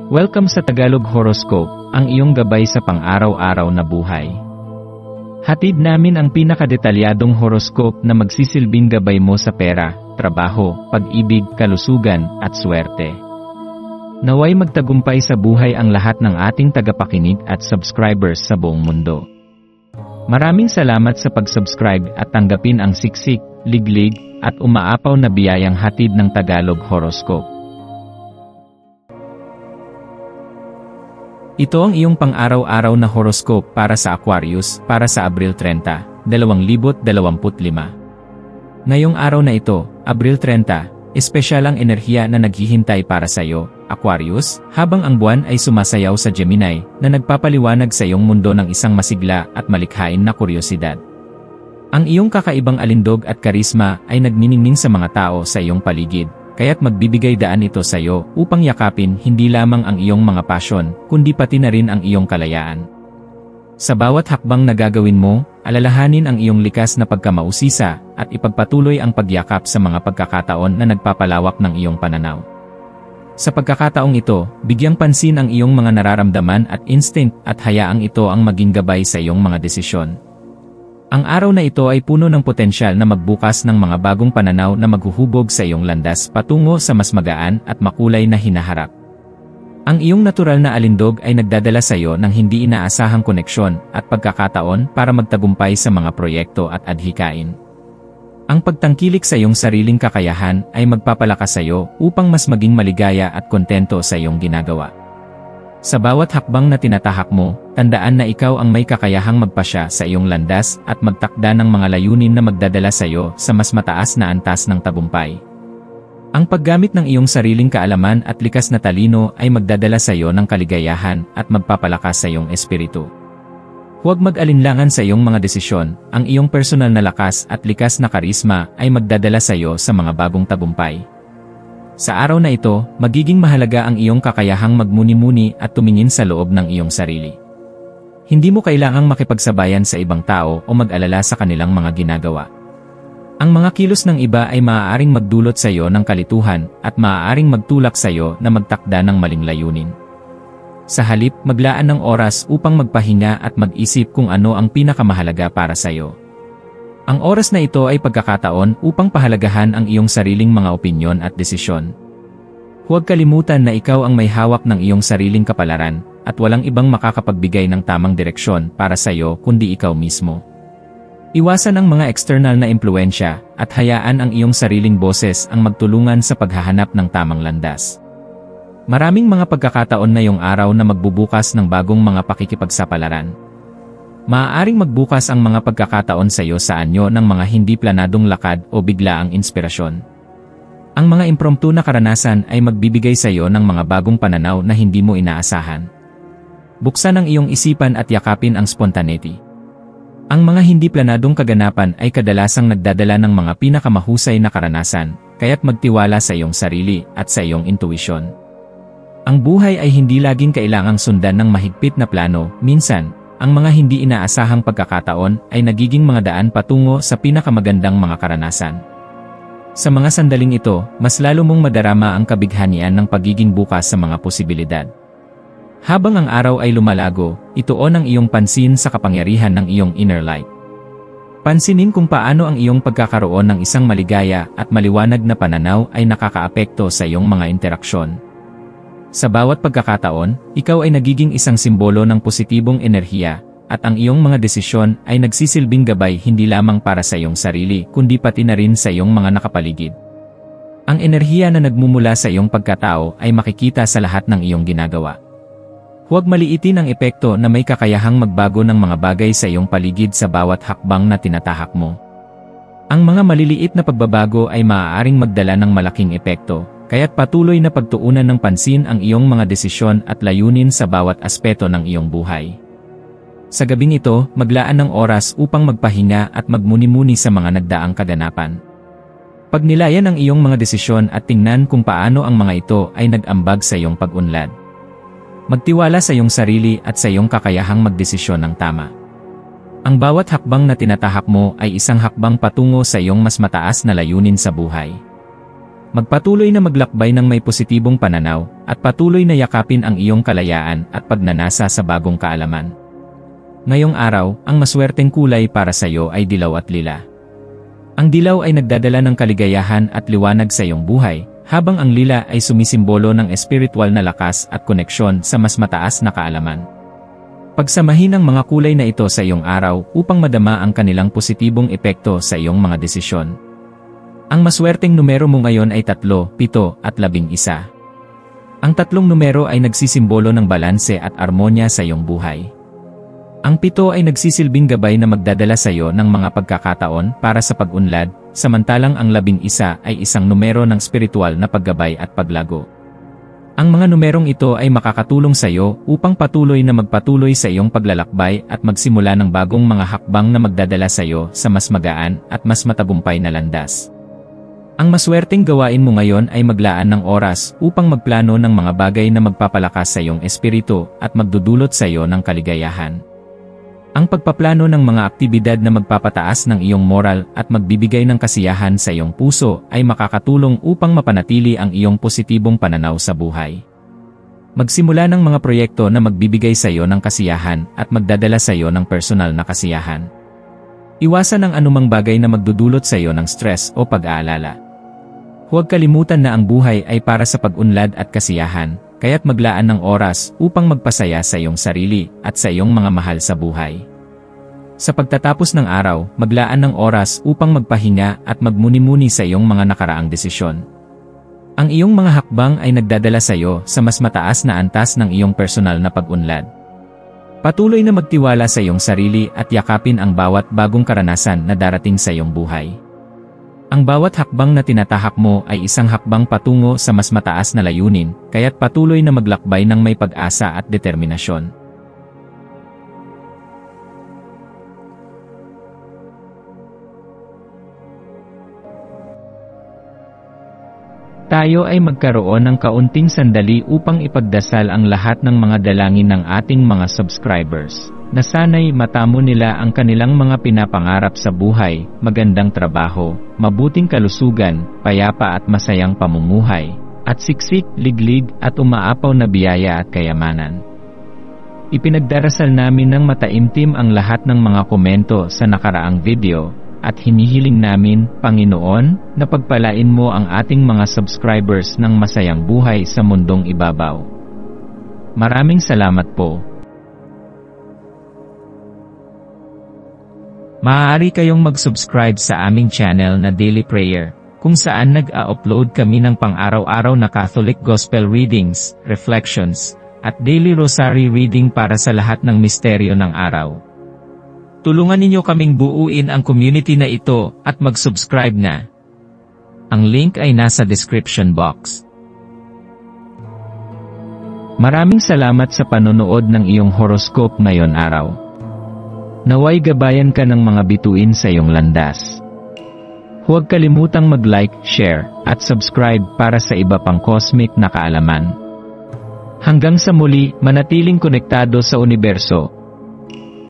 Welcome sa Tagalog Horoscope, ang iyong gabay sa pang-araw-araw na buhay. Hatid namin ang pinakadetalyadong horoscope na magsisilbing gabay mo sa pera, trabaho, pag-ibig, kalusugan, at swerte. Naway magtagumpay sa buhay ang lahat ng ating tagapakinig at subscribers sa buong mundo. Maraming salamat sa pag-subscribe at tanggapin ang siksik, liglig, at umaapaw na biyayang hatid ng Tagalog Horoscope. Ito ang iyong pang-araw-araw na horoscope para sa Aquarius, para sa Abril 30, 2025. Ngayong araw na ito, Abril 30, espesyal ang enerhiya na naghihintay para sa iyo, Aquarius, habang ang buwan ay sumasayaw sa Gemini, na nagpapaliwanag sa iyong mundo ng isang masigla at malikhain na kuryosidad. Ang iyong kakaibang alindog at karisma ay nagniningning sa mga tao sa iyong paligid. Kaya't magbibigay daan ito sa iyo upang yakapin hindi lamang ang iyong mga pasyon, kundi pati na rin ang iyong kalayaan. Sa bawat hakbang na gagawin mo, alalahanin ang iyong likas na pagkamausisa at ipagpatuloy ang pagyakap sa mga pagkakataon na nagpapalawak ng iyong pananaw. Sa pagkakataong ito, bigyang pansin ang iyong mga nararamdaman at instinct at hayaang ito ang maging gabay sa iyong mga desisyon. Ang araw na ito ay puno ng potensyal na magbukas ng mga bagong pananaw na maghuhubog sa iyong landas patungo sa mas magaan at makulay na hinaharap. Ang iyong natural na alindog ay nagdadala sa iyo ng hindi inaasahang koneksyon at pagkakataon para magtagumpay sa mga proyekto at adhikain. Ang pagtangkilik sa iyong sariling kakayahan ay magpapalakas sa iyo upang mas maging maligaya at kontento sa iyong ginagawa. Sa bawat hakbang na tinatahak mo, tandaan na ikaw ang may kakayahang magpasya sa iyong landas at magtakda ng mga layunin na magdadala sa iyo sa mas mataas na antas ng tagumpay. Ang paggamit ng iyong sariling kaalaman at likas na talino ay magdadala sa iyo ng kaligayahan at magpapalakas sa iyong espiritu. Huwag mag-alinlangan sa iyong mga desisyon, ang iyong personal na lakas at likas na karisma ay magdadala sa iyo sa mga bagong tagumpay. Sa araw na ito, magiging mahalaga ang iyong kakayahang magmuni-muni at tumingin sa loob ng iyong sarili. Hindi mo kailangang makipagsabayan sa ibang tao o mag-alala sa kanilang mga ginagawa. Ang mga kilos ng iba ay maaaring magdulot sa iyo ng kalituhan at maaaring magtulak sa iyo na magtakda ng maling layunin. Sa halip, maglaan ng oras upang magpahinga at mag-isip kung ano ang pinakamahalaga para sa iyo. Ang oras na ito ay pagkakataon upang pahalagahan ang iyong sariling mga opinyon at desisyon. Huwag kalimutan na ikaw ang may hawak ng iyong sariling kapalaran at walang ibang makakapagbigay ng tamang direksyon para sa iyo kundi ikaw mismo. Iwasan ang mga external na impluensya at hayaan ang iyong sariling boses ang magtulungan sa paghahanap ng tamang landas. Maraming mga pagkakataon na iyong araw na magbubukas ng bagong mga pakikipagsapalaran. Maaaring magbukas ang mga pagkakataon sa iyo sa anyo ng mga hindi planadong lakad o biglaang inspirasyon. Ang mga impromptu na karanasan ay magbibigay sa iyo ng mga bagong pananaw na hindi mo inaasahan. Buksan ang iyong isipan at yakapin ang spontaneity. Ang mga hindi planadong kaganapan ay kadalasang nagdadala ng mga pinakamahusay na karanasan, kaya't magtiwala sa iyong sarili at sa iyong intuisyon. Ang buhay ay hindi laging kailangang sundan ng mahigpit na plano, minsan, ang mga hindi inaasahang pagkakataon ay nagiging mga daan patungo sa pinakamagandang mga karanasan. Sa mga sandaling ito, mas lalo mong madarama ang kabighanian ng pagiging bukas sa mga posibilidad. Habang ang araw ay lumalago, ituon ang iyong pansin sa kapangyarihan ng iyong inner light. Pansinin kung paano ang iyong pagkakaroon ng isang maligaya at maliwanag na pananaw ay nakakaapekto sa iyong mga interaksyon. Sa bawat pagkakataon, ikaw ay nagiging isang simbolo ng positibong enerhiya, at ang iyong mga desisyon ay nagsisilbing gabay hindi lamang para sa iyong sarili kundi pati na rin sa iyong mga nakapaligid. Ang enerhiya na nagmumula sa iyong pagkatao ay makikita sa lahat ng iyong ginagawa. Huwag maliitin ang epekto na may kakayahang magbago ng mga bagay sa iyong paligid sa bawat hakbang na tinatahak mo. Ang mga maliliit na pagbabago ay maaaring magdala ng malaking epekto. Kaya't patuloy na pagtuunan ng pansin ang iyong mga desisyon at layunin sa bawat aspeto ng iyong buhay. Sa gabing ito, maglaan ng oras upang magpahinga at magmuni-muni sa mga nagdaang kaganapan. Pagnilayan ang iyong mga desisyon at tingnan kung paano ang mga ito ay nag-ambag sa iyong pag-unlad. Magtiwala sa iyong sarili at sa iyong kakayahang magdesisyon ng tama. Ang bawat hakbang na tinatahak mo ay isang hakbang patungo sa iyong mas mataas na layunin sa buhay. Magpatuloy na maglakbay ng may positibong pananaw, at patuloy na yakapin ang iyong kalayaan at pagnanasa sa bagong kaalaman. Ngayong araw, ang maswerteng kulay para sa iyo ay dilaw at lila. Ang dilaw ay nagdadala ng kaligayahan at liwanag sa iyong buhay, habang ang lila ay sumisimbolo ng espiritual na lakas at koneksyon sa mas mataas na kaalaman. Pagsamahin ang mga kulay na ito sa iyong araw upang madama ang kanilang positibong epekto sa iyong mga desisyon. Ang maswerteng numero mo ngayon ay 3, 7 at 11. Ang tatlong numero ay nagsisimbolo ng balanse at armonya sa iyong buhay. Ang 7 ay nagsisilbing gabay na magdadala sa iyo ng mga pagkakataon para sa pag-unlad, samantalang ang 11 ay isang numero ng spiritual na paggabay at paglago. Ang mga numerong ito ay makakatulong sa iyo upang patuloy na magpatuloy sa iyong paglalakbay at magsimula ng bagong mga hakbang na magdadala sa iyo sa mas magaan at mas matagumpay na landas. Ang maswerteng gawain mo ngayon ay maglaan ng oras upang magplano ng mga bagay na magpapalakas sa iyong espiritu at magdudulot sa iyo ng kaligayahan. Ang pagpaplano ng mga aktibidad na magpapataas ng iyong moral at magbibigay ng kasiyahan sa iyong puso ay makakatulong upang mapanatili ang iyong positibong pananaw sa buhay. Magsimula ng mga proyekto na magbibigay sa iyo ng kasiyahan at magdadala sa iyo ng personal na kasiyahan. Iwasan ang anumang bagay na magdudulot sa iyo ng stress o pag-aalala. Huwag kalimutan na ang buhay ay para sa pag-unlad at kasiyahan, kaya't maglaan ng oras upang magpasaya sa iyong sarili at sa iyong mga mahal sa buhay. Sa pagtatapos ng araw, maglaan ng oras upang magpahinga at magmuni-muni sa iyong mga nakaraang desisyon. Ang iyong mga hakbang ay nagdadala sa iyo sa mas mataas na antas ng iyong personal na pag-unlad. Patuloy na magtiwala sa iyong sarili at yakapin ang bawat bagong karanasan na darating sa iyong buhay. Ang bawat hakbang na tinatahak mo ay isang hakbang patungo sa mas mataas na layunin, kaya't patuloy na maglakbay ng may pag-asa at determinasyon. Tayo ay magkaroon ng kaunting sandali upang ipagdasal ang lahat ng mga dalangin ng ating mga subscribers, na sana'y matamo nila ang kanilang mga pinapangarap sa buhay, magandang trabaho, mabuting kalusugan, payapa at masayang pamumuhay, at siksik, liglig at umaapaw na biyaya at kayamanan. Ipinagdarasal namin ng mataimtim ang lahat ng mga komento sa nakaraang video, at hinihiling namin, Panginoon, na pagpalain mo ang ating mga subscribers ng masayang buhay sa mundong ibabaw. Maraming salamat po. Maaari kayong mag-subscribe sa aming channel na Daily Prayer, kung saan nag-a-upload kami ng pang-araw-araw na Catholic Gospel Readings, Reflections, at Daily Rosary Reading para sa lahat ng misteryo ng araw. Tulungan ninyo kaming buuin ang community na ito at mag-subscribe na. Ang link ay nasa description box. Maraming salamat sa panonood ng iyong horoscope ngayon araw. Naway gabayan ka ng mga bituin sa iyong landas. Huwag kalimutang mag-like, share, at subscribe para sa iba pang cosmic na kaalaman. Hanggang sa muli, manatiling konektado sa universo.